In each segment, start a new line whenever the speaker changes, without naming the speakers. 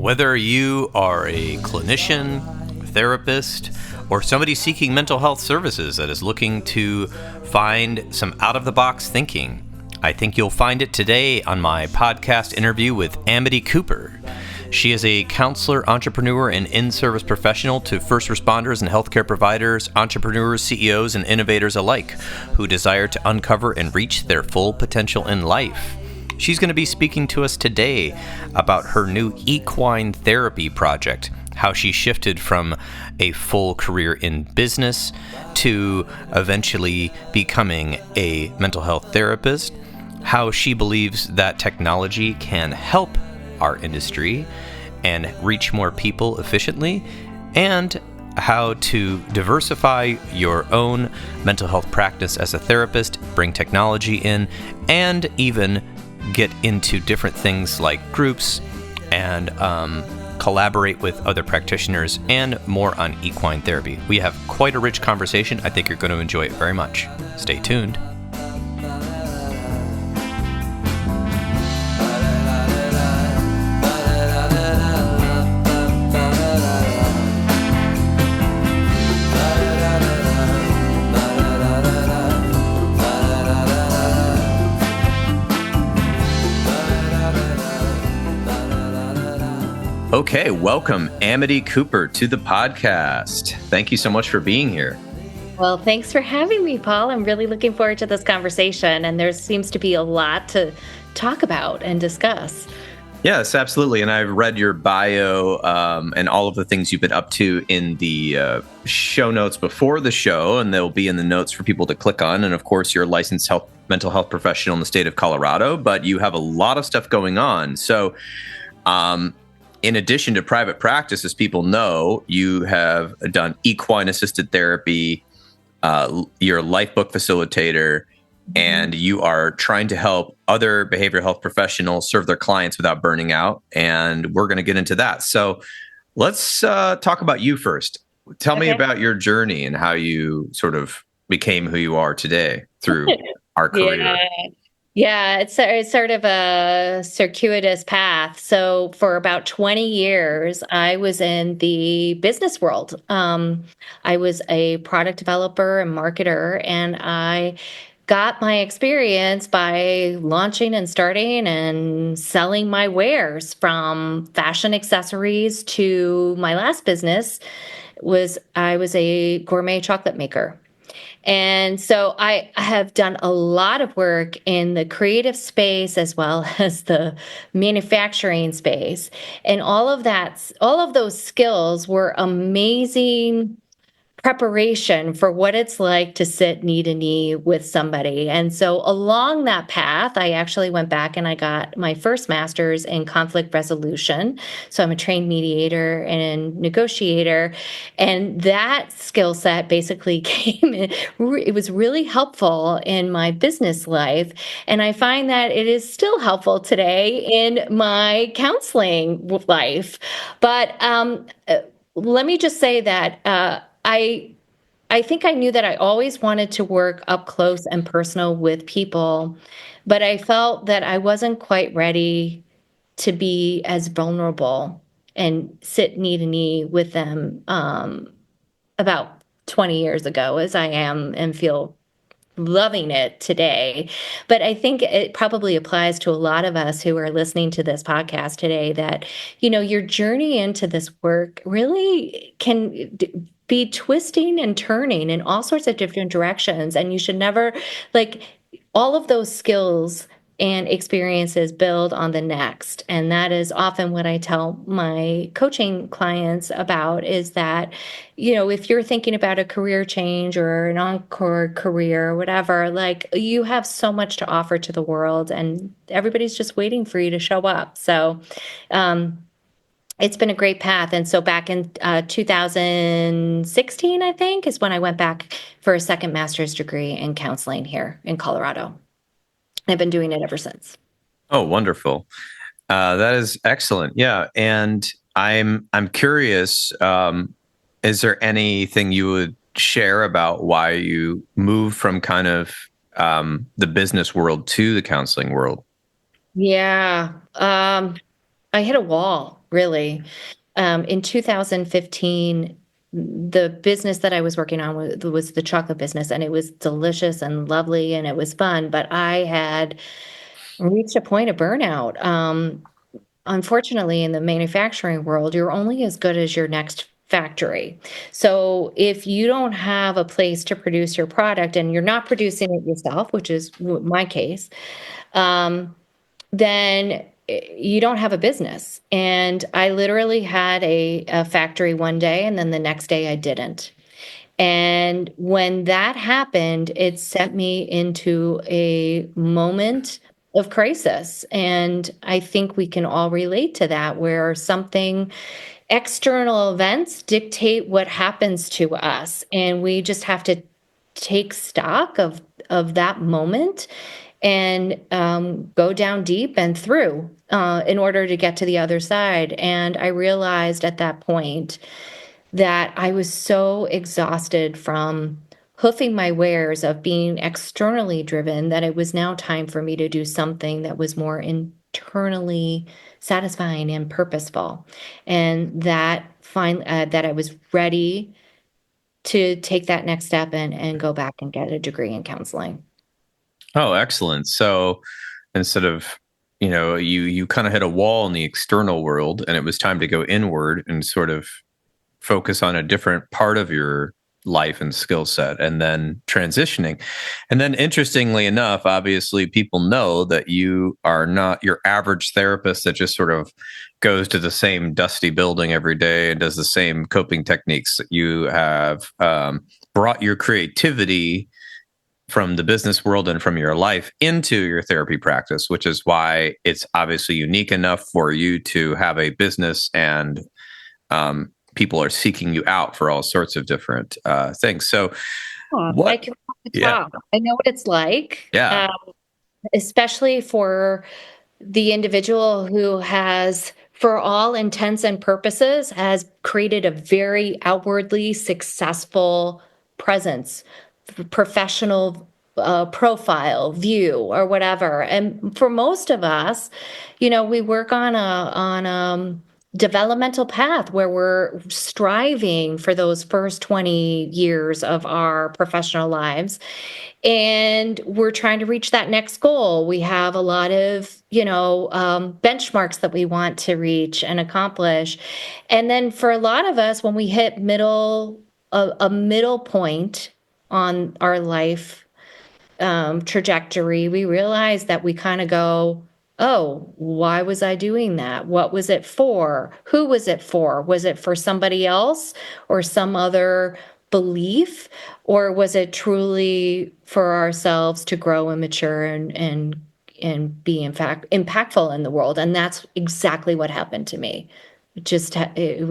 Whether you are a clinician, therapist, or somebody seeking mental health services that is looking to find some out-of-the-box thinking, I think you'll find it today on my podcast interview with Amity Cooper. She is a counselor, entrepreneur, and in-service professional to first responders and healthcare providers, entrepreneurs, CEOs, and innovators alike who desire to uncover and reach their full potential in life. She's going to be speaking to us today about her new Equine-Therapy project, how she shifted from a full career in business to eventually becoming a mental health therapist, how she believes that technology can help our industry and reach more people efficiently, and how to diversify your own mental health practice as a therapist, bring technology in, and even get into different things like groups and collaborate with other practitioners, and more on equine therapy. We have quite a rich conversation. I think you're going to enjoy it very much. Stay tuned. Okay, welcome Amity Cooper to the podcast. Thank you so much for being here.
Well, thanks for having me, Paul. I'm really looking forward to this conversation, and there seems to be a lot to talk about and discuss.
Yes, absolutely. And I've read your bio and all of the things you've been up to in the show notes before the show, and they'll be in the notes for people to click on. And of course, you're a licensed mental health professional in the state of Colorado, but you have a lot of stuff going on. So, in addition to private practice, as people know, you have done equine-assisted therapy, you're a lifebook facilitator, and you are trying to help other behavioral health professionals serve their clients without burning out. And we're going to get into that. So let's talk about you first. Tell me about your journey and how you sort of became who you are today through our career.
Yeah, it's sort of a circuitous path. So for about 20 years, I was in the business world. I was a product developer and marketer, and I got my experience by launching and starting and selling my wares, from fashion accessories to my last business I was a gourmet chocolate maker. And so I have done a lot of work in the creative space as well as the manufacturing space. And all of those skills were amazing preparation for what it's like to sit knee to knee with somebody. And so along that path, I actually went back and I got my first master's in conflict resolution. So I'm a trained mediator and negotiator. And that skill set basically it was really helpful in my business life. And I find that it is still helpful today in my counseling life. But let me just say that I think I knew that I always wanted to work up close and personal with people, but I felt that I wasn't quite ready to be as vulnerable and sit knee to knee with them about 20 years ago as I am and feel loving it today. But I think it probably applies to a lot of us who are listening to this podcast today, that, your journey into this work really can be twisting and turning in all sorts of different directions. And you should never, all of those skills and experiences build on the next. And that is often what I tell my coaching clients about, is that, if you're thinking about a career change or an encore career or whatever, you have so much to offer to the world, and everybody's just waiting for you to show up. So, it's been a great path. And so back in 2016, I think, is when I went back for a second master's degree in counseling here in Colorado. I've been doing it ever since.
Oh, wonderful. That is excellent. Yeah. And I'm curious, is there anything you would share about why you moved from kind of the business world to the counseling world?
Yeah. I hit a wall, really. In 2015, the business that I was working on was the chocolate business, and it was delicious and lovely, and it was fun. But I had reached a point of burnout. Unfortunately, in the manufacturing world, you're only as good as your next factory. So if you don't have a place to produce your product and you're not producing it yourself, which is my case, um, then you don't have a business. And I literally had a factory one day, and then the next day I didn't. And when that happened, it sent me into a moment of crisis. And I think we can all relate to that, where something external events dictate what happens to us. And we just have to take stock of that moment and go down deep and through in order to get to the other side. And I realized at that point that I was so exhausted from hoofing my wares of being externally driven that it was now time for me to do something that was more internally satisfying and purposeful. And that I was ready to take that next step and go back and get a degree in counseling.
Oh, excellent. So instead of, you kind of hit a wall in the external world, and it was time to go inward and sort of focus on a different part of your life and skill set, and then transitioning. And then interestingly enough, obviously people know that you are not your average therapist that just sort of goes to the same dusty building every day and does the same coping techniques. You have brought your creativity from the business world and from your life into your therapy practice, which is why it's obviously unique enough for you to have a business, and people are seeking you out for all sorts of different things. So,
I can walk the talk. I know what it's like,
Yeah.
Especially for the individual who has, for all intents and purposes, has created a very outwardly successful presence, professional profile, view, or whatever. And for most of us, we work on a developmental path where we're striving for those first 20 years of our professional lives, and we're trying to reach that next goal. We have a lot of benchmarks that we want to reach and accomplish. And then for a lot of us, when we hit a middle point on our life trajectory, we realize that we kind of go, oh, why was I doing that? What was it for? Who was it for? Was it for somebody else or some other belief? Or was it truly for ourselves to grow and mature and be, in fact, impactful in the world? And that's exactly what happened to me. It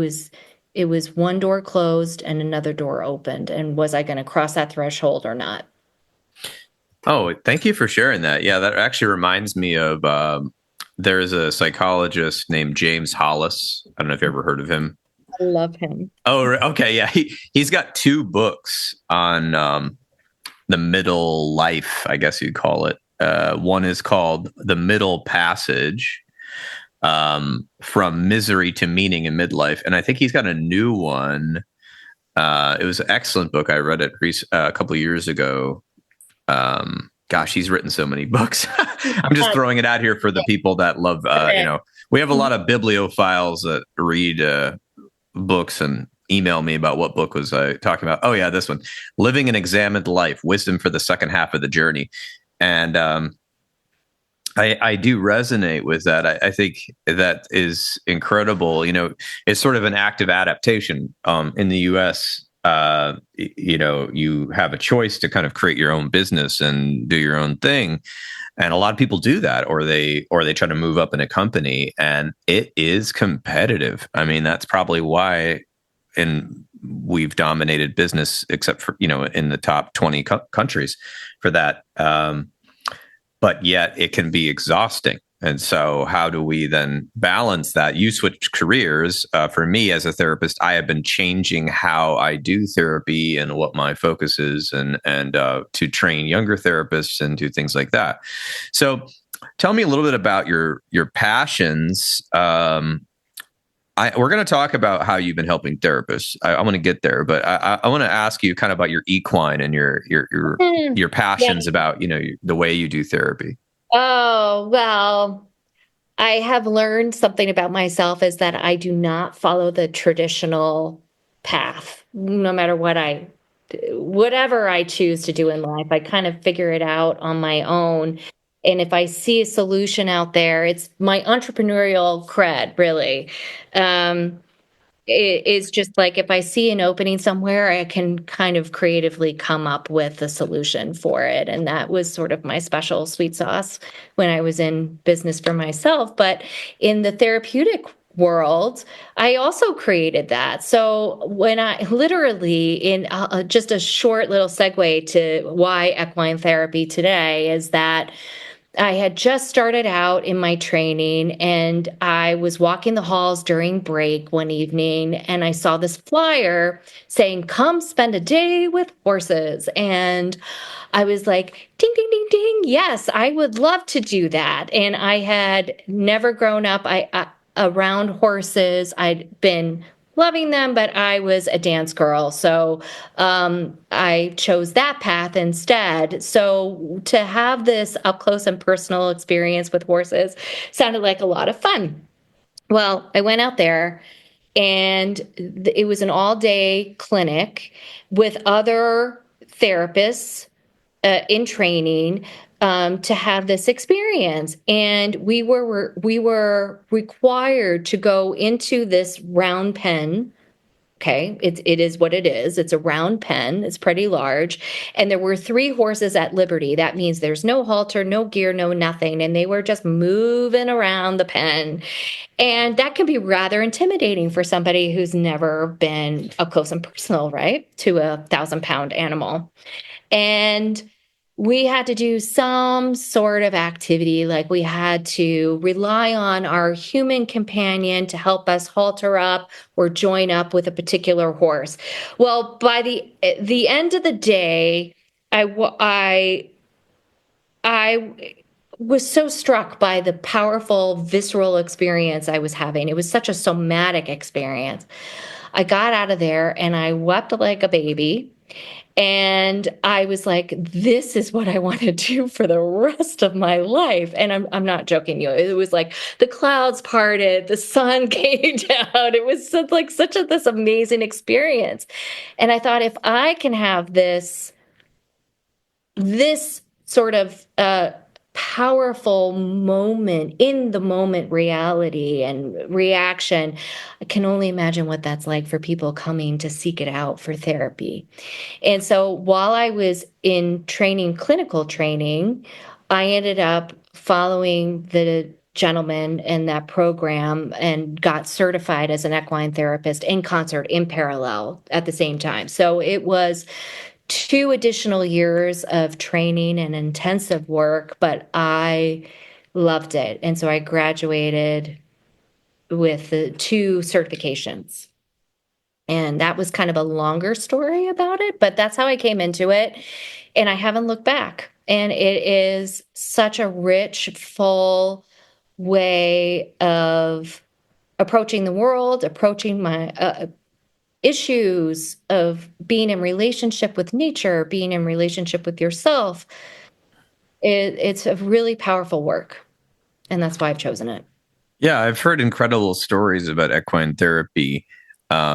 was one door closed and another door opened. And was I going to cross that threshold or not?
Oh, thank you for sharing that. Yeah, that actually reminds me of there's a psychologist named James Hollis. I don't know if you ever heard of him.
I love him.
Oh, okay. Yeah. He's got two books on the middle life, I guess you'd call it. One is called The Middle Passage, from misery to meaning in midlife. And I think he's got a new one. It was an excellent book. I read it a couple of years ago. Gosh, he's written so many books. I'm just throwing it out here for the people that love, we have a lot of bibliophiles that read books and email me about what book was I talking about. Oh yeah, this one, Living an Examined Life, Wisdom for the Second Half of the Journey. And I do resonate with that. I think that is incredible. It's sort of an active adaptation. In the US, you have a choice to kind of create your own business and do your own thing. And a lot of people do that, or they try to move up in a company, and it is competitive. I mean, that's probably why we've dominated business, except for, in the top 20 countries for that. But yet it can be exhausting. And so how do we then balance that? You switched careers. For me as a therapist, I have been changing how I do therapy and what my focus is, and to train younger therapists and do things like that. So tell me a little bit about your passions.
we're going to talk about how you've been helping therapists. I want to get there, but I want to ask you kind of about your equine and your
Yeah.
passions about, the way you do therapy.
Oh, well, I have learned something about myself is that I do not follow the traditional path, no matter whatever I choose to do in life. I kind of figure it out on my own. And if I see a solution out there, it's my entrepreneurial cred, really. Um, it's just like if I see an opening somewhere, I can kind of creatively come up with a solution for it. And that was sort of my special sweet sauce when I was in business for myself. But in the therapeutic world, I also created that. So when I literally, in just a short little segue to why equine therapy today, is that I had just started out in my training and I was walking the halls during break one evening and I saw this flyer saying, "Come spend a day with horses." And I was like, ding, ding, ding, ding. Yes, I would love to do that. And I had never grown up around horses. I'd been loving them, but I was a dance girl. So I chose that path instead. So to have this up close and personal experience with horses sounded like a lot of fun. Well, I went out there and it was an all day clinic with other therapists in training to have this experience, and we were required to go into this round pen. Okay, it is what it is. It's a round pen. It's pretty large, and there were three horses at liberty. That means there's no halter, no gear, no nothing, and they were just moving around the pen, and that can be rather intimidating for somebody who's never been up close and personal, right, to a 1,000-pound animal. And we had to do some sort of activity, like we had to rely on our human companion to help us halter up or join up with a particular horse. Well, by the end of the day, I was so struck by the powerful visceral experience I was having. It was such a somatic experience. I got out of there and I wept like a baby. And I was like, this is what I want to do for the rest of my life. And I'm not joking you. It was like the clouds parted, the sun came down. It was such this amazing experience. And I thought, if I can have this sort of powerful moment, in the moment reality and reaction, I can only imagine what that's like for people coming to seek it out for therapy. And so while I was in training, clinical training, I ended up following the gentleman in that program and got certified as an equine therapist in concert, in parallel, at the same time. So it was 2 additional years of training and intensive work, but I loved it. And so I graduated with the 2 certifications. And that was kind of a longer story about it, but that's how I came into it. And I haven't looked back. And it is such a rich, full way of approaching the world, approaching my issues, of being in relationship with nature, being in relationship with yourself. It's a really powerful work. And that's why I've chosen it.
Yeah, I've heard incredible stories about equine therapy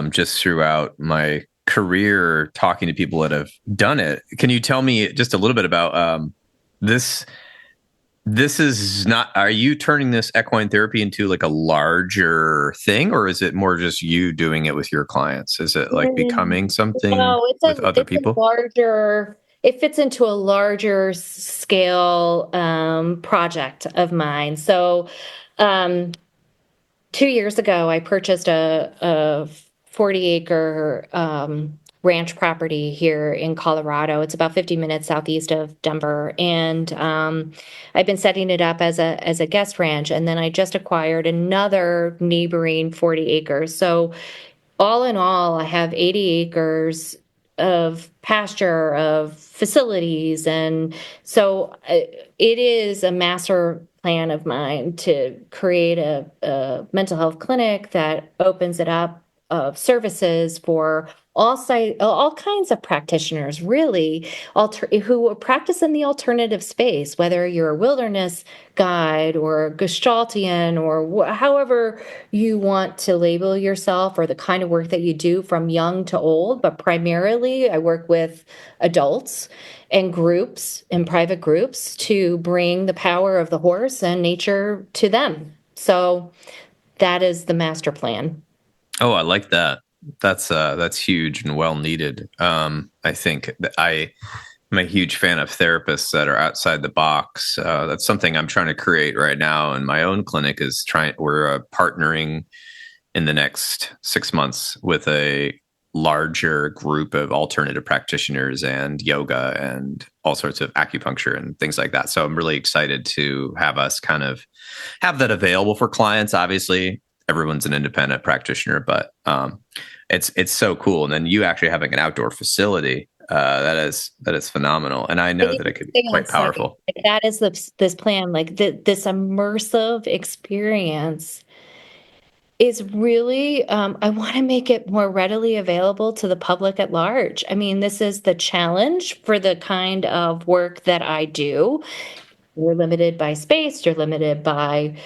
just throughout my career, talking to people that have done it. Can you tell me just a little bit about this? This is not, are you turning this equine therapy into like a larger thing, or is it more just you doing it with your clients? Is it like becoming something
No,
with other people?
It fits into a larger scale project of mine. So, um, 2 years ago, I purchased a 40-acre ranch property here in Colorado. It's about 50 minutes southeast of Denver, and I've been setting it up as a guest ranch. And then I just acquired another neighboring 40 acres. So all in all, I have 80 acres of pasture, of facilities. And so it is a master plan of mine to create a mental health clinic that opens it up of services for all kinds of practitioners, really, who practice in the alternative space, whether you're a wilderness guide or a Gestaltian or however you want to label yourself or the kind of work that you do from young to old. But primarily, I work with adults and groups and private groups to bring the power of the horse and nature to them. So that is the master plan.
Oh, I like that. That's huge and well needed. I think that I'm a huge fan of therapists that are outside the box. That's something I'm trying to create right now in my own clinic. We're partnering in the next 6 months with a larger group of alternative practitioners and yoga and all sorts of acupuncture and things like that. So I'm really excited to have us kind of have that available for clients. Obviously, everyone's an independent practitioner, but it's so cool. And then you actually having an outdoor facility, that is phenomenal. And I know that it could be quite powerful.
That is this plan, like this immersive experience is really, I want to make it more readily available to the public at large. I mean, this is the challenge for the kind of work that I do. You're limited by space, you're limited by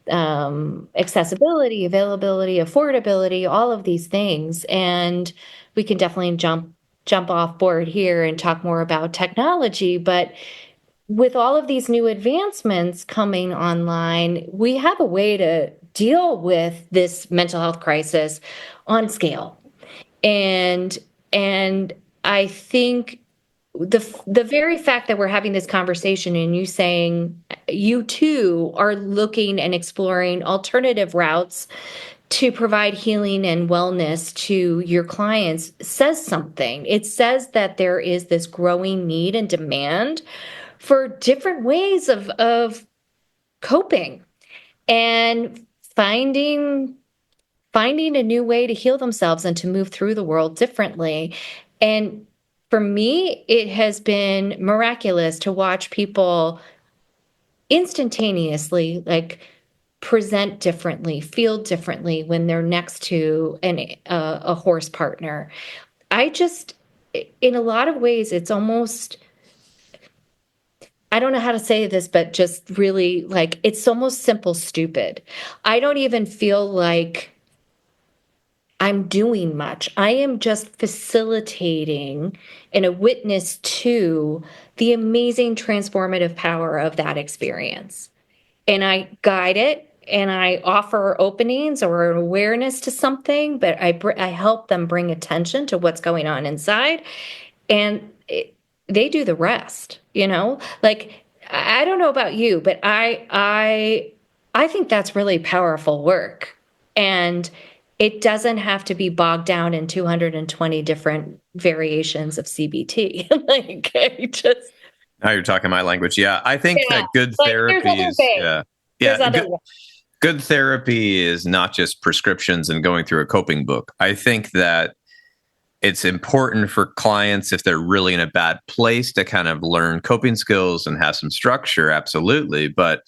accessibility, availability, affordability, all of these things. And we can definitely jump off board here and talk more about technology. But with all of these new advancements coming online, we have a way to deal with this mental health crisis on scale. And I think the very fact that we're having this conversation and you saying you too are looking and exploring alternative routes to provide healing and wellness to your clients says something. It says that there is this growing need and demand for different ways of coping and finding a new way to heal themselves and to move through the world differently. And for me, it has been miraculous to watch people instantaneously present differently, feel differently when they're next to a horse partner. In a lot of ways, it's almost, I don't know how to say this, but just really it's almost simple stupid. I don't even feel like I'm doing much. I am just facilitating and a witness to the amazing transformative power of that experience. And I guide it and I offer openings or an awareness to something, but I help them bring attention to what's going on inside. And they do the rest, I don't know about you, but I think that's really powerful work. And it doesn't have to be bogged down in 220 different variations of CBT.
Now you're talking my language. Yeah, I think that good therapy is good therapy is not just prescriptions and going through a coping book. I think that it's important for clients if they're really in a bad place to kind of learn coping skills and have some structure. Absolutely, but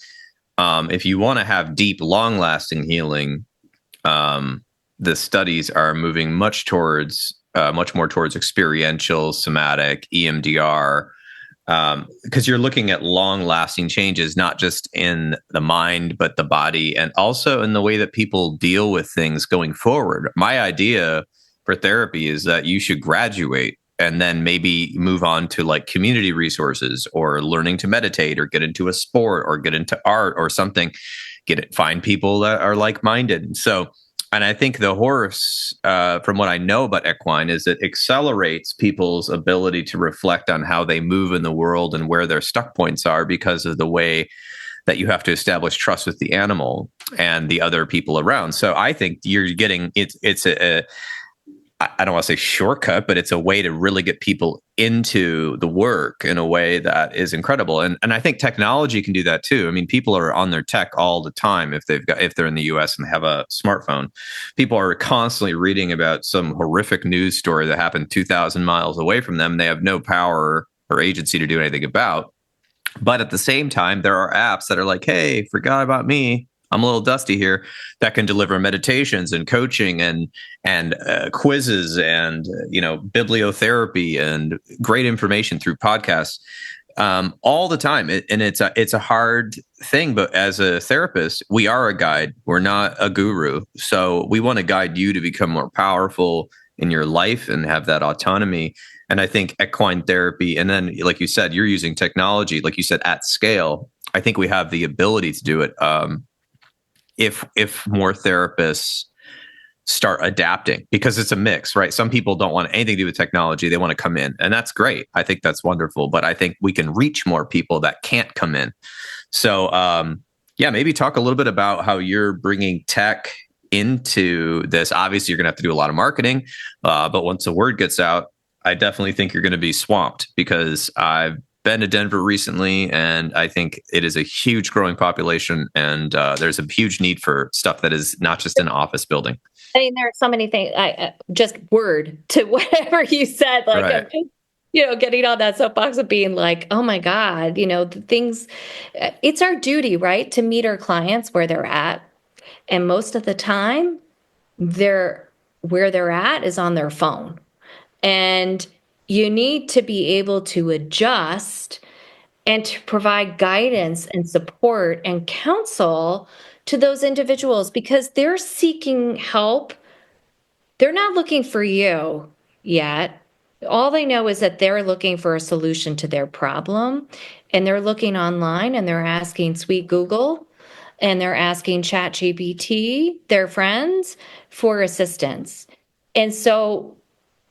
if you want to have deep, long-lasting healing, the studies are moving much more towards experiential, somatic, EMDR, because you're looking at long-lasting changes, not just in the mind, but the body, and also in the way that people deal with things going forward. My idea for therapy is that you should graduate and then maybe move on to community resources or learning to meditate or get into a sport or get into art or something, find people that are like-minded. And I think the horse, from what I know about equine, is it accelerates people's ability to reflect on how they move in the world and where their stuck points are because of the way that you have to establish trust with the animal and the other people around. So I think you're getting I don't want to say shortcut, but it's a way to really get people into the work in a way that is incredible. And I think technology can do that too. I mean, people are on their tech all the time. If they're in the US and they have a smartphone, people are constantly reading about some horrific news story that happened 2,000 miles away from them. They have no power or agency to do anything about. But at the same time, there are apps that are like, hey, forgot about me. I'm a little dusty here, that can deliver meditations and coaching and quizzes and bibliotherapy and great information through podcasts all the time. And it's a hard thing, but as a therapist, we are a guide. We're not a guru, so we want to guide you to become more powerful in your life and have that autonomy. And I think equine therapy, and then like you said, you're using technology, like you said, at scale. I think we have the ability to do it. If more therapists start adapting, because it's a mix, right? Some people don't want anything to do with technology. They want to come in, and that's great. I think that's wonderful, but I think we can reach more people that can't come in. So, maybe talk a little bit about how you're bringing tech into this. Obviously, you're going to have to do a lot of marketing, but once the word gets out, I definitely think you're going to be swamped, because I've been to Denver recently, and I think it is a huge growing population, and there's a huge need for stuff that is not just an office building.
I mean, there are so many things. I just word to whatever you said, like,
Right.
getting on that soapbox of being like, oh my God, the things, it's our duty, right, to meet our clients where they're at. And most of the time, where they're at is on their phone. And you need to be able to adjust and to provide guidance and support and counsel to those individuals, because they're seeking help. They're not looking for you yet. All they know is that they're looking for a solution to their problem, and they're looking online and they're asking sweet Google and they're asking ChatGPT, their friends, for assistance. And so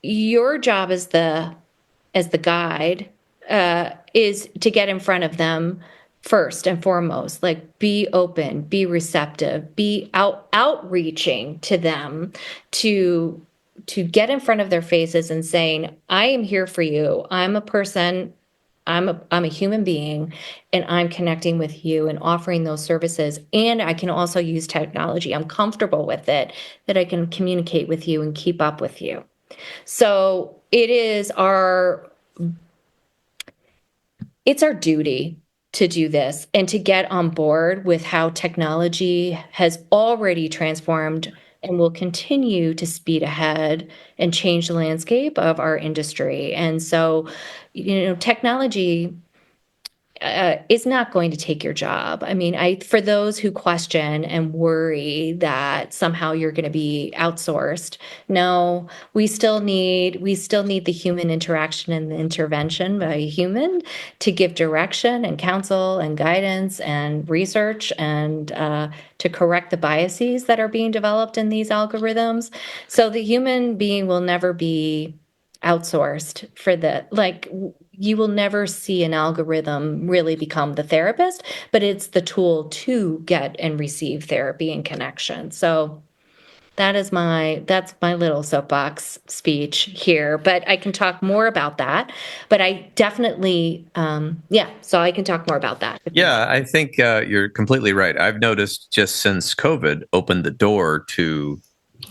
your job as the guide is to get in front of them first and foremost. Like, be open, be receptive, be outreaching to them, to get in front of their faces and saying, I am here for you. I'm a person. I'm a human being, and I'm connecting with you and offering those services. And I can also use technology. I'm comfortable with it, that I can communicate with you and keep up with you. So it's our duty to do this and to get on board with how technology has already transformed and will continue to speed ahead and change the landscape of our industry. And so, technology is not going to take your job. I mean, for those who question and worry that somehow you're going to be outsourced, no, we still need the human interaction and the intervention by a human to give direction and counsel and guidance and research and to correct the biases that are being developed in these algorithms. So the human being will never be outsourced for you will never see an algorithm really become the therapist, but it's the tool to get and receive therapy and connection. So that's my little soapbox speech here, but I can talk more about that. But I definitely, so I can talk more about that.
Yeah, I think you're completely right. I've noticed just since COVID opened the door to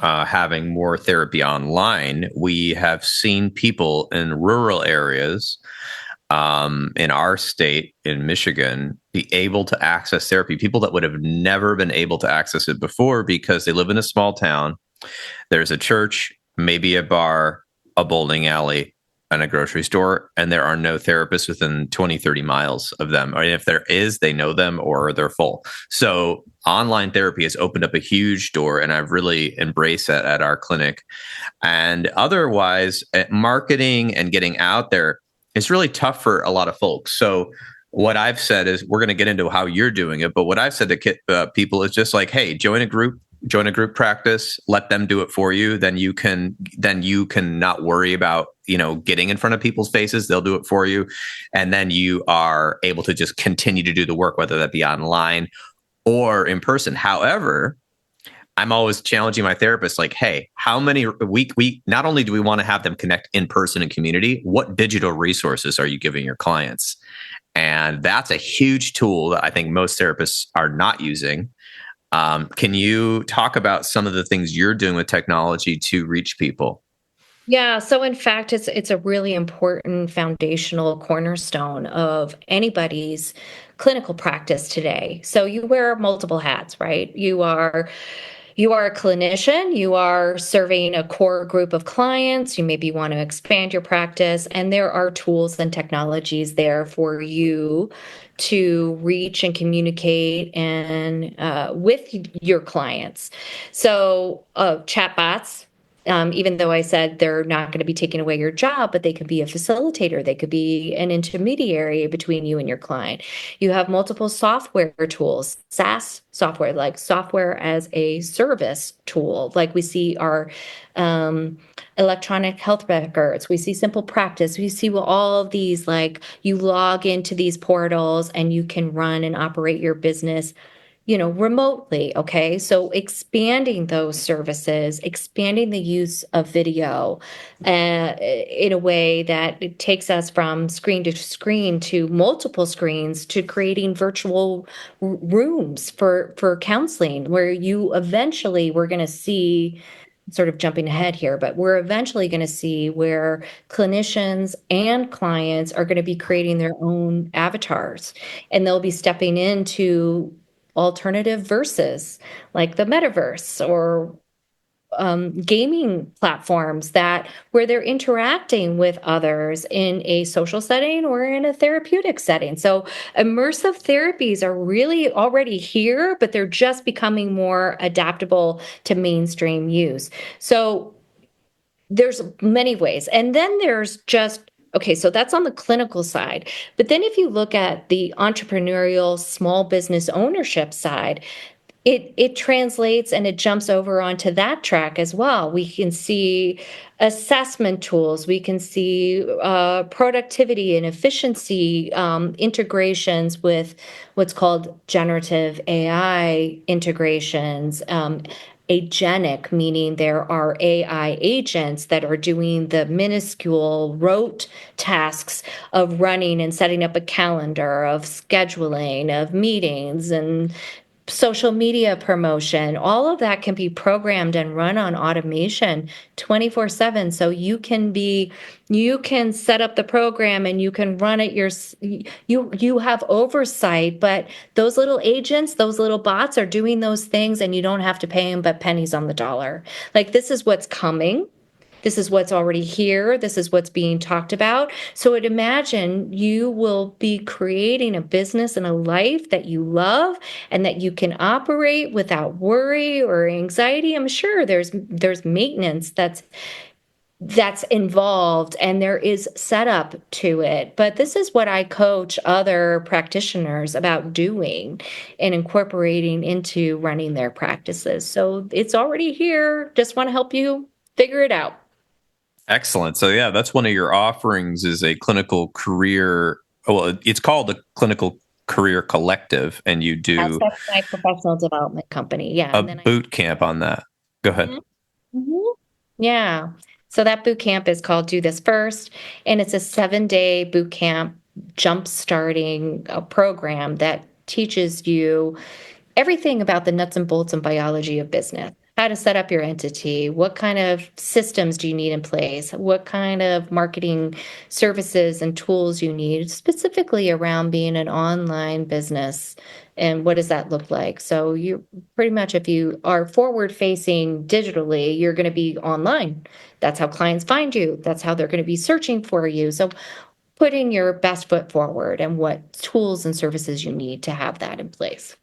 having more therapy online, we have seen people in rural areas in our state, in Michigan, be able to access therapy. People that would have never been able to access it before because they live in a small town. There's a church, maybe a bar, a bowling alley, and a grocery store, and there are no therapists within 20, 30 miles of them. Or if there is, they know them or they're full. So online therapy has opened up a huge door, and I've really embraced that at our clinic. And otherwise, marketing and getting out there, it's really tough for a lot of folks. So what I've said is, we're going to get into how you're doing it, but what I've said to people is just like, hey, join a group practice, let them do it for you. Then you can not worry about, getting in front of people's faces. They'll do it for you. And then you are able to just continue to do the work, whether that be online or in person. However, I'm always challenging my therapist, like, hey, how many we not only do we want to have them connect in person and community, what digital resources are you giving your clients? And that's a huge tool that I think most therapists are not using. Can you talk about some of the things you're doing with technology to reach people?
Yeah, so in fact, it's a really important foundational cornerstone of anybody's clinical practice today. So you wear multiple hats, right? You are a clinician, you are serving a core group of clients, you maybe want to expand your practice, and there are tools and technologies there for you to reach and communicate and with your clients. So chatbots, even though I said they're not going to be taking away your job, but they could be a facilitator. They could be an intermediary between you and your client. You have multiple software tools, SaaS software, like software as a service tool, like we see our electronic health records. We see Simple Practice. We see all of these, like you log into these portals and you can run and operate your business remotely. Okay. So expanding those services, expanding the use of video in a way that it takes us from screen to screen to multiple screens to creating virtual rooms for counseling, where we're going to see, sort of jumping ahead here, but we're eventually going to see where clinicians and clients are going to be creating their own avatars, and they'll be stepping into alternative verses like the metaverse or gaming platforms that where they're interacting with others in a social setting or in a therapeutic setting. So immersive therapies are really already here, but they're just becoming more adaptable to mainstream use. So there's many ways. And then there's just, okay, so that's on the clinical side. But then if you look at the entrepreneurial small business ownership side, it translates and it jumps over onto that track as well. We can see assessment tools. We can see productivity and efficiency integrations with what's called generative AI integrations. Agenic, meaning there are AI agents that are doing the minuscule rote tasks of running and setting up a calendar, of scheduling, of meetings, and social media promotion. All of that can be programmed and run on automation 24/7. So you can set up the program and you can run it you have oversight, but those little agents, those little bots are doing those things and you don't have to pay them but pennies on the dollar. Like, this is what's coming. This is what's already here. This is what's being talked about. So I'd imagine you will be creating a business and a life that you love and that you can operate without worry or anxiety. I'm sure there's maintenance that's involved and there is setup to it. But this is what I coach other practitioners about doing and incorporating into running their practices. So it's already here. Just want to help you figure it out.
Excellent. So yeah, that's one of your offerings is a clinical career. Well, it's called the Clinical Career Collective, and you do
That's my professional development company. Yeah.
a
And then
boot camp on that. Go ahead.
Mhm. Yeah. So that boot camp is called Do This First, and it's a 7-day boot camp jump starting program that teaches you everything about the nuts and bolts and biology of business. How to set up your entity, what kind of systems do you need in place, what kind of marketing services and tools you need, specifically around being an online business, and what does that look like. So you pretty much, if you are forward facing digitally, you're going to be online. That's how clients find you. That's how they're going to be searching for you. So putting your best foot forward and what tools and services you need to have that in place.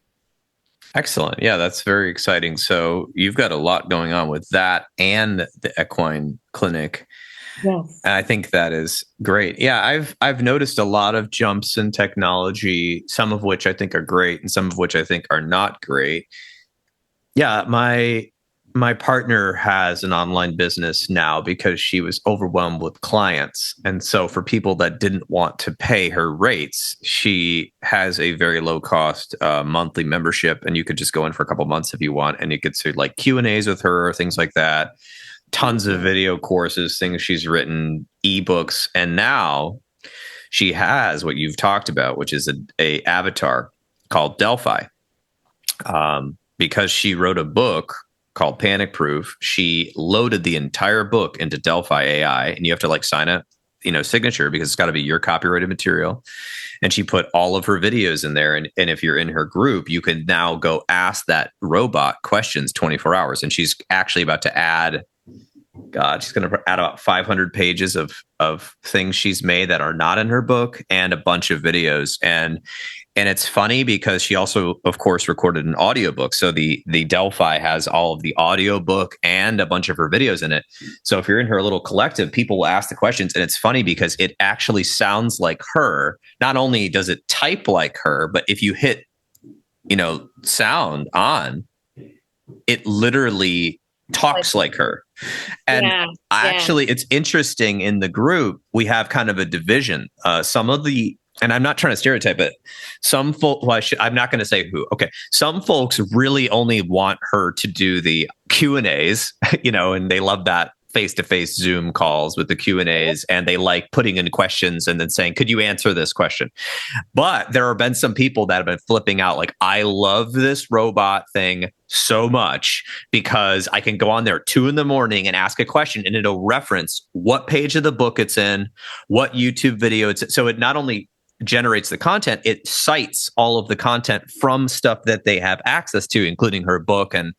Excellent. Yeah, that's very exciting. So you've got a lot going on with that and the equine clinic.
Yes.
And I think that is great. Yeah, I've noticed a lot of jumps in technology, some of which I think are great and some of which I think are not great. Yeah, my partner has an online business now because she was overwhelmed with clients. And so for people that didn't want to pay her rates, she has a very low cost monthly membership, and you could just go in for a couple months if you want, and you could do like Q&As with her, things like that. Tons of video courses, things she's written, ebooks, and now she has what you've talked about, which is a avatar called Delphi. Because she wrote a book called Panic Proof. She loaded the entire book into Delphi AI, and you have to like sign a signature because it's got to be your copyrighted material. And she put all of her videos in there. And if you're in her group, you can now go ask that robot questions 24 hours. And she's actually about to add, she's going to add about 500 pages of things she's made that are not in her book and a bunch of videos. And it's funny because she also, of course, recorded an audiobook. So the Delphi has all of the audiobook and a bunch of her videos in it. So if you're in her little collective, people will ask the questions. And it's funny because it actually sounds like her. Not only does it type like her, but if you hit, sound on, it literally talks like her. And actually, it's interesting in the group, we have kind of a division. And I'm not trying to stereotype it. Some folks, I'm not going to say who. Okay. Some folks really only want her to do the Q&As, and they love that face-to-face Zoom calls with the Q&As, and they like putting in questions and then saying, could you answer this question? But there have been some people that have been flipping out like, I love this robot thing so much because I can go on there at 2 a.m. and ask a question and it'll reference what page of the book it's in, what YouTube video it's in. So it not only generates the content, it cites all of the content from stuff that they have access to, including her book and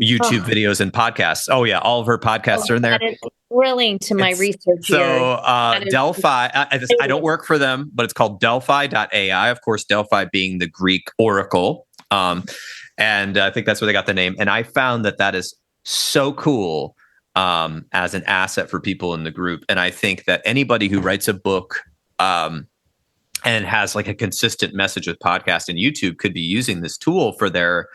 YouTube videos and podcasts. Oh yeah, all of her podcasts are in there.
That is thrilling to my research
so,
here.
Delphi, I don't work for them, but it's called Delphi.ai. Of course, Delphi being the Greek oracle. And I think that's where they got the name. And I found that is so cool as an asset for people in the group. And I think that anybody who writes a book and has like a consistent message with podcast and YouTube could be using this tool for their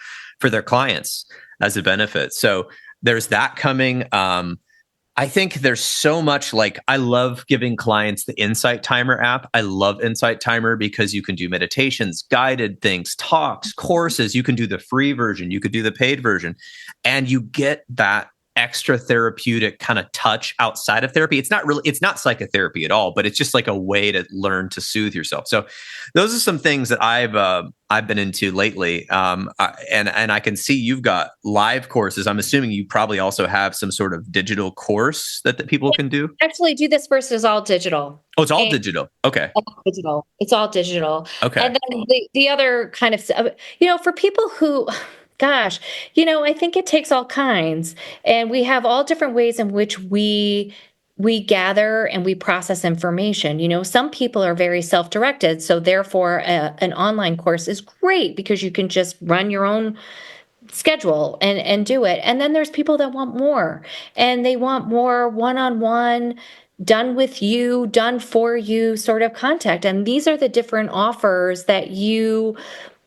clients as a benefit. So there's that coming. I think there's so much, like, I love giving clients the Insight Timer app. I love Insight Timer because you can do meditations, guided things, talks, courses. You can do the free version. You could do the paid version, and you get that extra therapeutic kind of touch outside of therapy. It's not psychotherapy at all, but it's just like a way to learn to soothe yourself. So those are some things that I've been into lately. And I can see you've got live courses. I'm assuming you probably also have some sort of digital course that people can do.
Actually, Do This First is all digital.
Oh, it's all digital. Okay.
It's all digital.
Okay.
And then the other kind of, for people who, gosh, I think it takes all kinds, and we have all different ways in which we gather and we process information. Some people are very self-directed, so therefore an online course is great because you can just run your own schedule and do it. And then there's people that want more, and they want more one-on-one, done with you, done for you sort of contact. And these are the different offers that you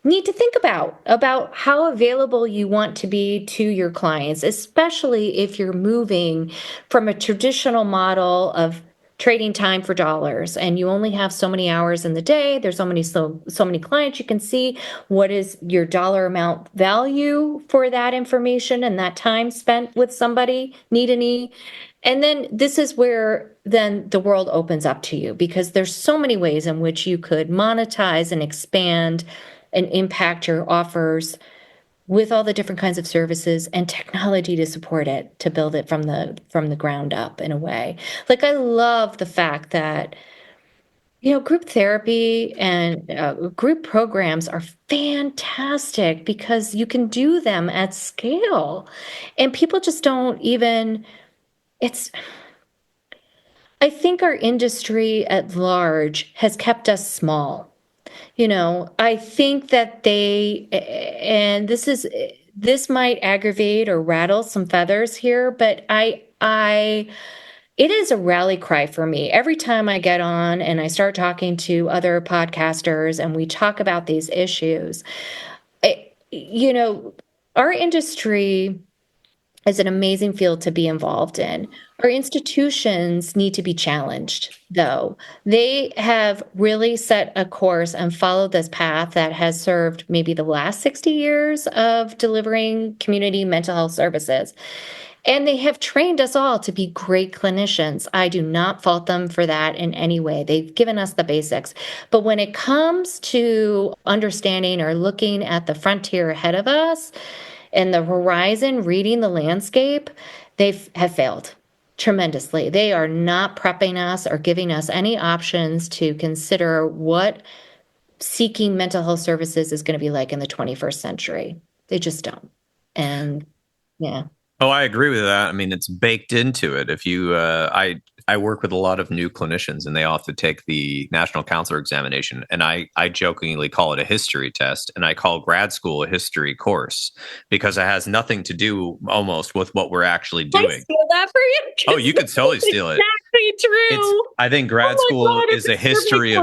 need to think about how available you want to be to your clients, especially if you're moving from a traditional model of trading time for dollars and you only have so many hours in the day. There's so many clients you can see. What is your dollar amount value for that information and that time spent with somebody, knee to knee? And then this is where then the world opens up to you, because there's so many ways in which you could monetize and expand and impact your offers with all the different kinds of services and technology to support it, to build it from the ground up in a way. Like, I love the fact that, group therapy and group programs are fantastic because you can do them at scale, and people just don't even, I think our industry at large has kept us small. I think that this might aggravate or rattle some feathers here, but it is a rally cry for me. Every time I get on and I start talking to other podcasters and we talk about these issues, our industry is an amazing field to be involved in. Our institutions need to be challenged, though. They have really set a course and followed this path that has served maybe the last 60 years of delivering community mental health services. And they have trained us all to be great clinicians. I do not fault them for that in any way. They've given us the basics. But when it comes to understanding or looking at the frontier ahead of us, and the horizon, reading the landscape, have failed tremendously. They are not prepping us or giving us any options to consider what seeking mental health services is going to be like in the 21st century. They just don't. And yeah.
Oh, I agree with that. I mean, it's baked into it. If you, I work with a lot of new clinicians, and they all have to take the National Counselor Examination, and I jokingly call it a history test, and I call grad school a history course because it has nothing to do almost with what we're actually doing.
I steal that for you?
Oh, you could totally steal it.
Exactly true.
I think grad school
God,
is a history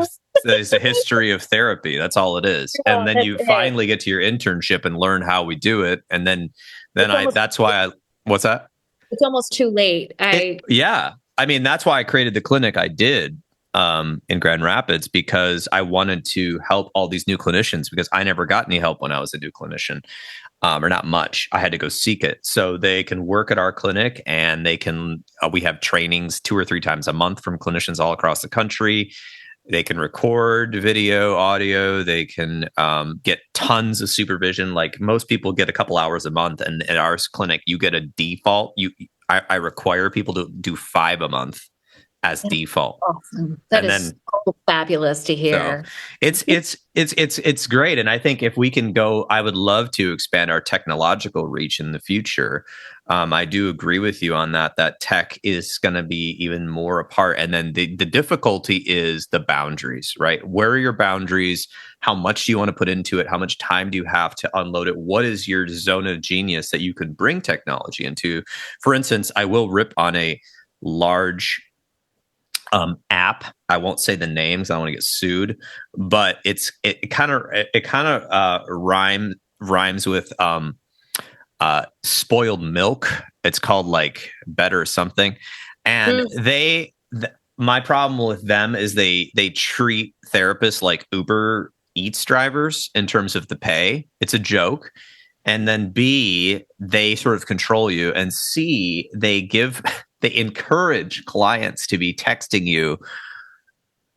of therapy. That's all it is.
Yeah,
And then you finally get to your internship and learn how we do it, and then that's why I. What's that?
It's almost too late.
Yeah. I mean, that's why I created the clinic I did in Grand Rapids, because I wanted to help all these new clinicians, because I never got any help when I was a new clinician, or not much. I had to go seek it. So they can work at our clinic, and they can, we have trainings 2 or 3 times a month from clinicians all across the country. They can record video, audio. They can get tons of supervision. Like most people get a couple hours a month, and at our clinic, you get a default. I require people to do 5 a month as default.
Awesome. That is so fabulous to hear.
So it's great, and I think if we can go, I would love to expand our technological reach in the future. I do agree with you on that. That tech is going to be even more a part, and then the difficulty is the boundaries, right? Where are your boundaries? How much do you want to put into it? How much time do you have to unload it? What is your zone of genius that you can bring technology into? For instance, I will rip on a large app. I won't say the names. I don't want to get sued, but it kind of rhymes with spoiled milk. It's called like Better something, and my problem with them is they treat therapists like Uber Eats drivers in terms of the pay. It's a joke. And then B, they sort of control you, and C, they encourage clients to be texting you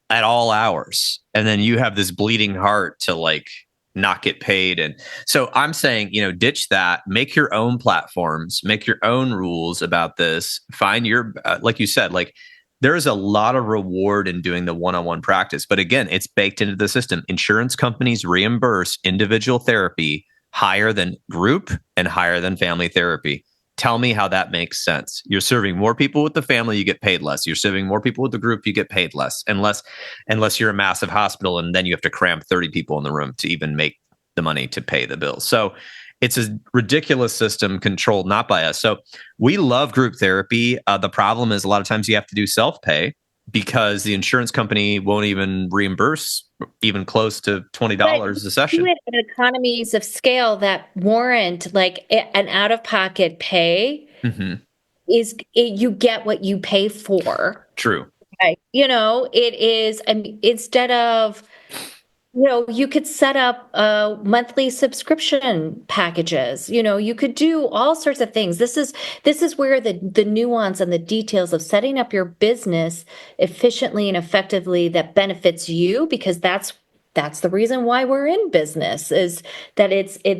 at all hours. And then you have this bleeding heart to like not get paid. And so I'm saying, ditch that, make your own platforms, make your own rules about this, find your, like you said, like there's a lot of reward in doing the one-on-one practice. But again, it's baked into the system. Insurance companies reimburse individual therapy higher than group and higher than family therapy. Tell me how that makes sense. You're serving more people with the family, you get paid less. You're serving more people with the group, you get paid less. Unless you're a massive hospital, and then you have to cram 30 people in the room to even make the money to pay the bills. So it's a ridiculous system controlled not by us. So we love group therapy. The problem is a lot of times you have to do self-pay because the insurance company won't even reimburse even close to $20 a session.
Economies of scale that warrant like an out-of-pocket pay you get what you pay for.
True.
Right. It is, instead of, you could set up monthly subscription packages. You could do all sorts of things. This is where the nuance and the details of setting up your business efficiently and effectively that benefits you, because that's the reason why we're in business, is that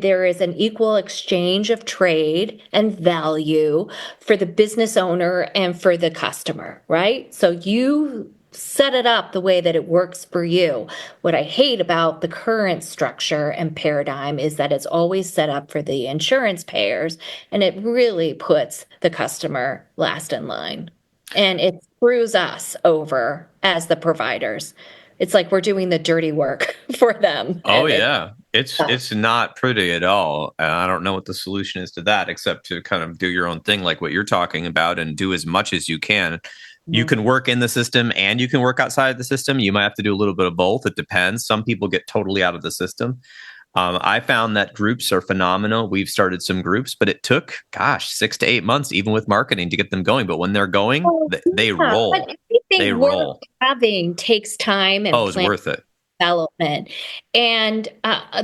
there is an equal exchange of trade and value for the business owner and for the customer, right? So you set it up the way that it works for you. What I hate about the current structure and paradigm is that it's always set up for the insurance payers, and it really puts the customer last in line. And it screws us over as the providers. It's like we're doing the dirty work for them.
Oh, yeah. It's not pretty at all. I don't know what the solution is to that, except to kind of do your own thing like what you're talking about and do as much as you can. You can work in the system and you can work outside of the system. You might have to do a little bit of both. It depends. Some people get totally out of the system. I found that groups are phenomenal. We've started some groups, but it took, 6 to 8 months, even with marketing, to get them going. But when they're going, they roll. They roll.
Having takes time and
it's worth it.
Development. And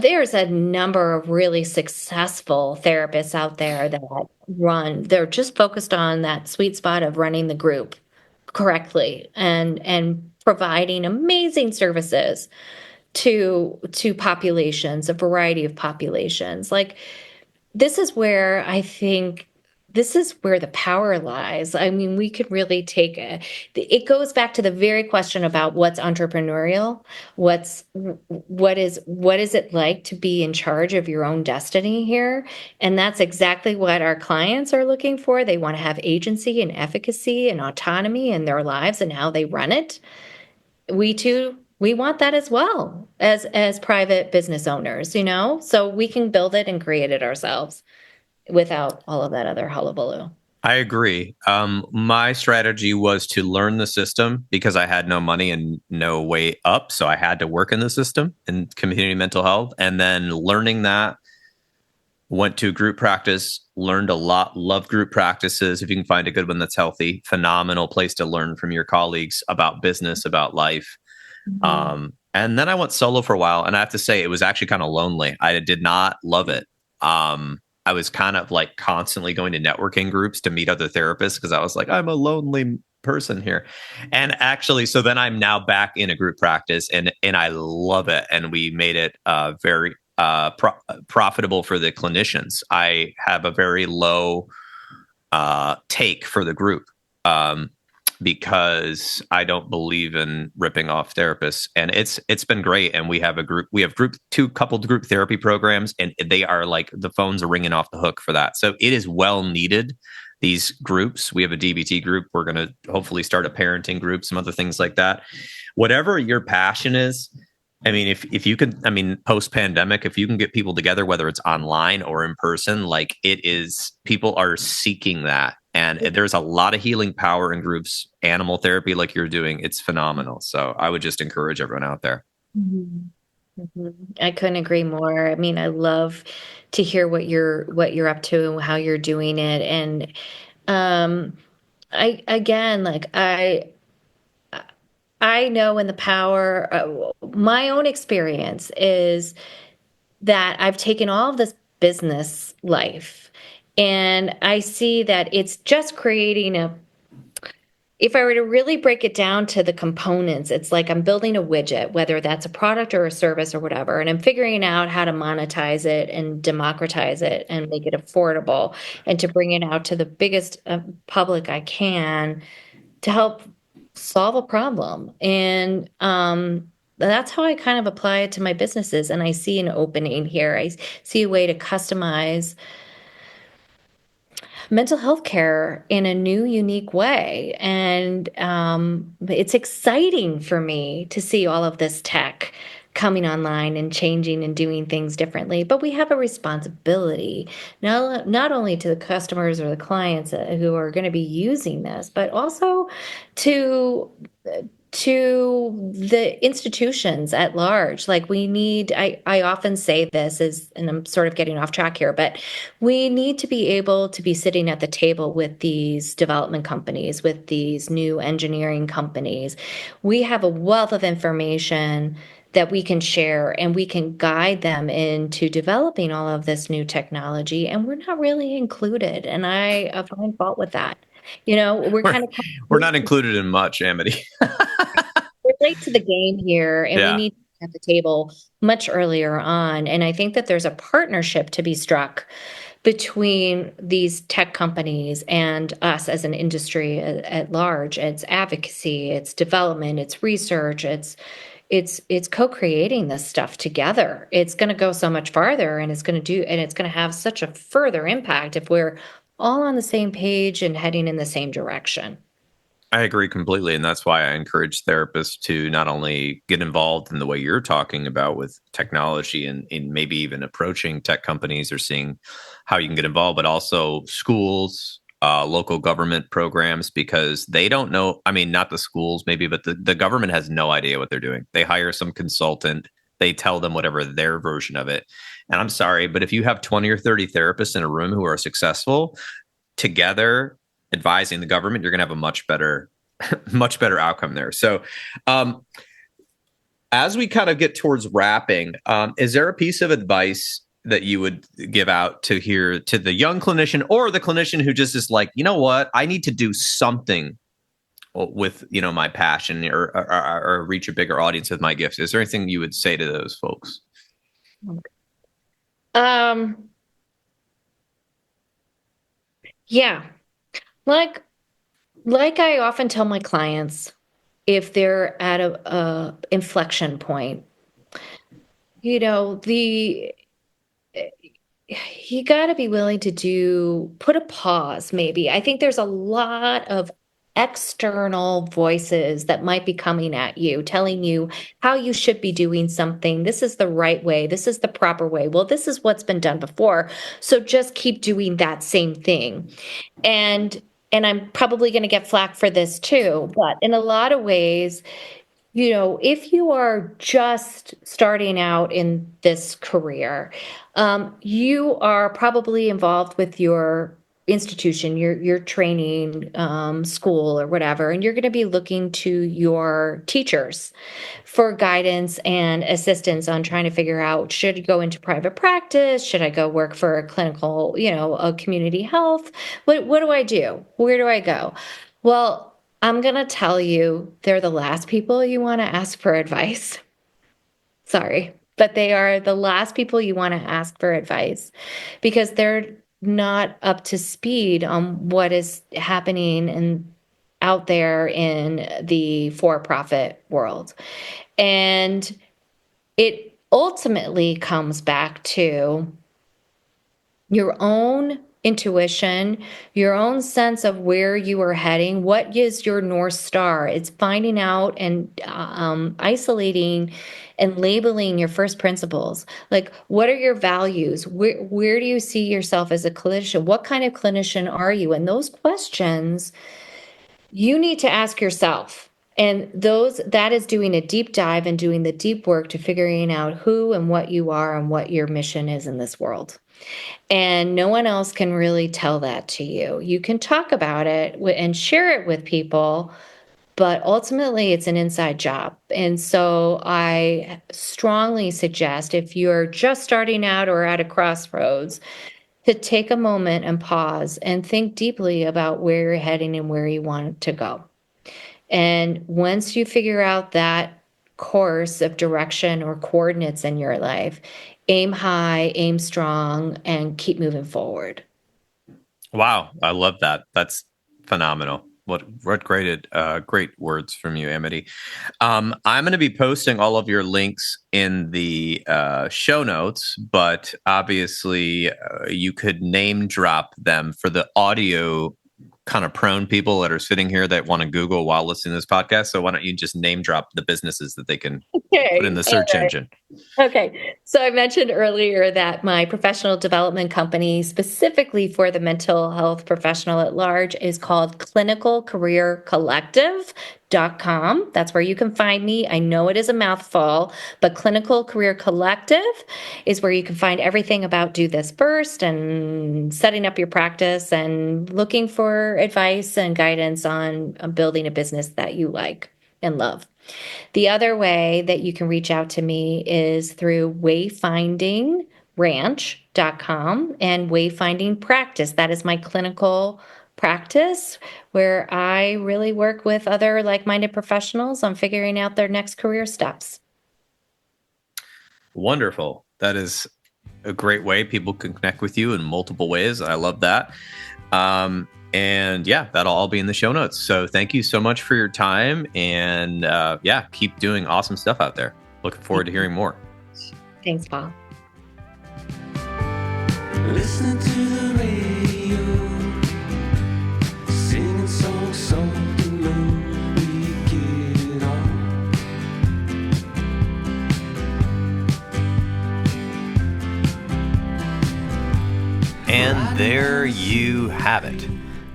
there's a number of really successful therapists out there that they're just focused on that sweet spot of running the group correctly and providing amazing services to populations, a variety of populations. Like this is where I think this is where the power lies. I mean, we could really take it goes back to the very question about what's entrepreneurial, what is it like to be in charge of your own destiny here? And that's exactly what our clients are looking for. They want to have agency and efficacy and autonomy in their lives and how they run it. We too, we want that as well as private business owners, so we can build it and create it ourselves without all of that other hullabaloo.
I agree. My strategy was to learn the system because I had no money and no way up. So I had to work in the system in community mental health. And then learning that, went to group practice, learned a lot, love group practices. If you can find a good one that's healthy, phenomenal place to learn from your colleagues about business, about life. And then I went solo for a while. And I have to say, it was actually kind of lonely. I did not love it. I was kind of like constantly going to networking groups to meet other therapists because I was like, I'm a lonely person here. And actually, so then I'm now back in a group practice and I love it. And we made it very profitable for the clinicians. I have a very low take for the group because I don't believe in ripping off therapists, and it's been great. And we have coupled group therapy programs, and they are like the phones are ringing off the hook for that. So it is well needed. These groups, we have a DBT group. We're going to hopefully start a parenting group, some other things like that. Whatever your passion is. I mean, if you can, I mean, post pandemic, if you can get people together, whether it's online or in person, like it is, people are seeking that. And there's a lot of healing power in groups, animal therapy like you're doing. It's phenomenal. So I would just encourage everyone out there.
I couldn't agree more. I mean, I love to hear what you're up to and how you're doing it. And I know in the power, my own experience is that I've taken all of this business life and I see that it's just creating if I were to really break it down to the components, it's like I'm building a widget, whether that's a product or a service or whatever, and I'm figuring out how to monetize it and democratize it and make it affordable and to bring it out to the biggest public I can to help solve a problem. And that's how I kind of apply it to my businesses. And I see an opening here. I see a way to customize mental health care in a new, unique way. And it's exciting for me to see all of this tech coming online and changing and doing things differently. But we have a responsibility, not only to the customers or the clients who are going to be using this, but also to the institutions at large. Like I often say this and I'm sort of getting off track here, but we need to be able to be sitting at the table with these development companies, with these new engineering companies. We have a wealth of information that we can share and we can guide them into developing all of this new technology. And we're not really included. And I find fault with that.
We're not included in much, Amity.
We're late to the game here, and
Yeah.
we need to be at the table much earlier on. And I think that there's a partnership to be struck between these tech companies and us as an industry at large. It's advocacy, it's development, it's research, it's co-creating this stuff together. It's going to go so much farther, and it's going to have such a further impact if we're all on the same page and heading in the same direction.
I agree completely. And that's why I encourage therapists to not only get involved in the way you're talking about with technology and maybe even approaching tech companies or seeing how you can get involved, but also schools, local government programs, because they don't know. I mean, not the schools maybe, but the government has no idea what they're doing. They hire some consultant. They tell them whatever their version of it. And I'm sorry, but if you have 20 or 30 therapists in a room who are successful together, advising the government, you're going to have a much better outcome there. So as we kind of get towards wrapping, is there a piece of advice that you would give out to the young clinician or the clinician who just is like, you know what, I need to do something with, my passion or reach a bigger audience with my gifts? Is there anything you would say to those folks?
Yeah. Like I often tell my clients, if they're at a inflection point, the you got to be willing to put a pause, maybe. I think there's a lot of external voices that might be coming at you, telling you how you should be doing something. This is the right way. This is the proper way. Well, this is what's been done before. So just keep doing that same thing. And I'm probably going to get flack for this too, but in a lot of ways, if you are just starting out in this career, you are probably involved with your institution, your training school or whatever, and you're going to be looking to your teachers for guidance and assistance on trying to figure out, should you go into private practice? Should I go work for a clinical, a community health? What do I do? Where do I go? Well, I'm going to tell you, they're the last people you want to ask for advice. Sorry, but they are the last people you want to ask for advice because they're not up to speed on what is happening out there in the for-profit world. And it ultimately comes back to your own intuition, your own sense of where you are heading. What is your North Star? It's finding out and isolating and labeling your first principles. Like, what are your values? Where do you see yourself as a clinician? What kind of clinician are you? And those questions you need to ask yourself. And that is doing a deep dive and doing the deep work to figuring out who and what you are and what your mission is in this world. And no one else can really tell that to you. You can talk about it and share it with people, but ultimately it's an inside job. And so I strongly suggest, if you're just starting out or at a crossroads, to take a moment and pause and think deeply about where you're heading and where you want to go. And once you figure out that course of direction or coordinates in your life, aim high, aim strong, and keep moving forward.
Wow, I love that. That's phenomenal. What great words from you, Amity. I'm going to be posting all of your links in the show notes, but obviously you could name drop them for the audio kind of prone people that are sitting here that want to Google while listening to this podcast. So why don't you just name drop the businesses that they can put in the search engine?
Okay. So I mentioned earlier that my professional development company, specifically for the mental health professional at large, is called clinicalcareercollective.com. That's where you can find me. I know it is a mouthful, but Clinical Career Collective is where you can find everything about Do This First and setting up your practice and looking for advice and guidance on building a business that you like and love. The other way that you can reach out to me is through wayfindingranch.com and Wayfinding Practice. That is my clinical practice where I really work with other like-minded professionals on figuring out their next career steps.
Wonderful. That is a great way people can connect with you in multiple ways. I love that. And yeah, that'll all be in the show notes. So thank you so much for your time. And keep doing awesome stuff out there. Looking forward to hearing more.
Thanks, Paul.
Listening to the radio, singing songs so low we get on.
And there you have it.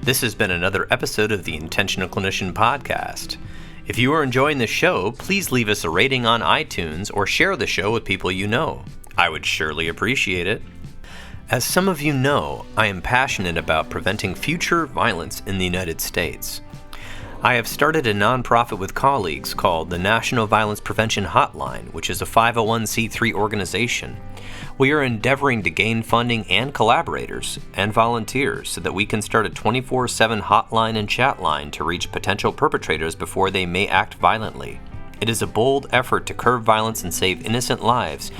This has been another episode of the Intentional Clinician Podcast. If you are enjoying the show, please leave us a rating on iTunes or share the show with people you know. I would surely appreciate it. As some of you know, I am passionate about preventing future violence in the United States. I have started a nonprofit with colleagues called the National Violence Prevention Hotline, which is a 501c3 organization. We are endeavoring to gain funding and collaborators and volunteers so that we can start a 24/7 hotline and chat line to reach potential perpetrators before they may act violently. It is a bold effort to curb violence and save innocent lives,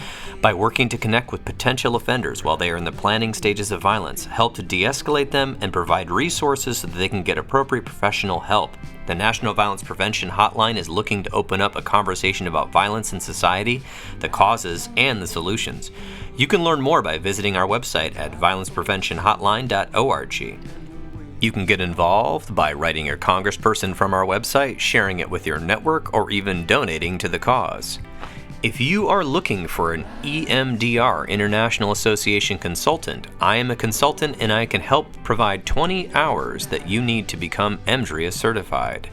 by working to connect with potential offenders while they are in the planning stages of violence, help to de-escalate them, and provide resources so that they can get appropriate professional help. The National Violence Prevention Hotline is looking to open up a conversation about violence in society, the causes, and the solutions. You can learn more by visiting our website at violencepreventionhotline.org. You can get involved by writing your congressperson from our website, sharing it with your network, or even donating to the cause. If you are looking for an EMDR, International Association consultant, I am a consultant and I can help provide 20 hours that you need to become EMDRIA certified.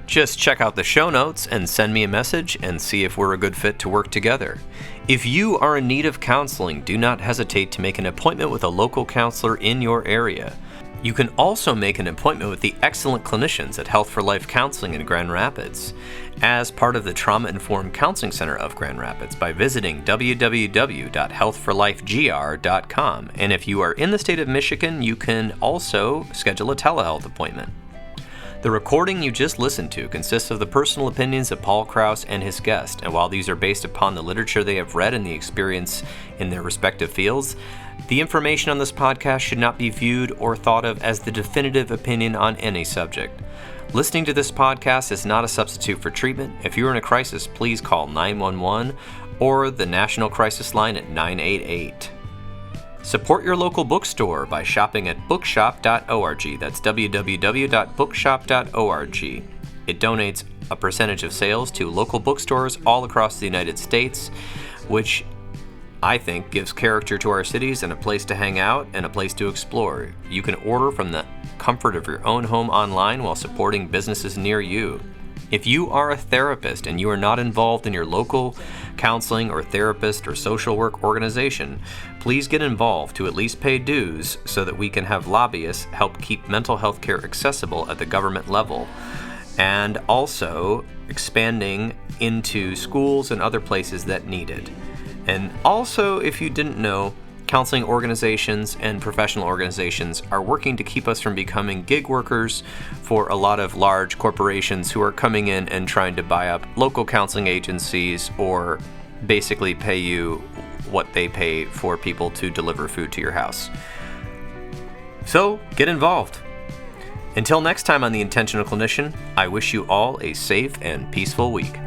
Just check out the show notes and send me a message and see if we're a good fit to work together. If you are in need of counseling, do not hesitate to make an appointment with a local counselor in your area. You can also make an appointment with the excellent clinicians at Health for Life Counseling in Grand Rapids as part of the Trauma Informed Counseling Center of Grand Rapids by visiting www.healthforlifegr.com. And if you are in the state of Michigan, you can also schedule a telehealth appointment. The recording you just listened to consists of the personal opinions of Paul Krauss and his guest, and while these are based upon the literature they have read and the experience in their respective fields, the information on this podcast should not be viewed or thought of as the definitive opinion on any subject. Listening to this podcast is not a substitute for treatment. If you're in a crisis, please call 911 or the National Crisis Line at 988. Support your local bookstore by shopping at bookshop.org. That's www.bookshop.org. It donates a percentage of sales to local bookstores all across the United States, which I think gives character to our cities and a place to hang out and a place to explore. You can order from the comfort of your own home online while supporting businesses near you. If you are a therapist and you are not involved in your local counseling or therapist or social work organization, please get involved to at least pay dues so that we can have lobbyists help keep mental health care accessible at the government level, and also expanding into schools and other places that need it. And also, if you didn't know, counseling organizations and professional organizations are working to keep us from becoming gig workers for a lot of large corporations who are coming in and trying to buy up local counseling agencies or basically pay you what they pay for people to deliver food to your house. So, get involved. Until next time on The Intentional Clinician, I wish you all a safe and peaceful week.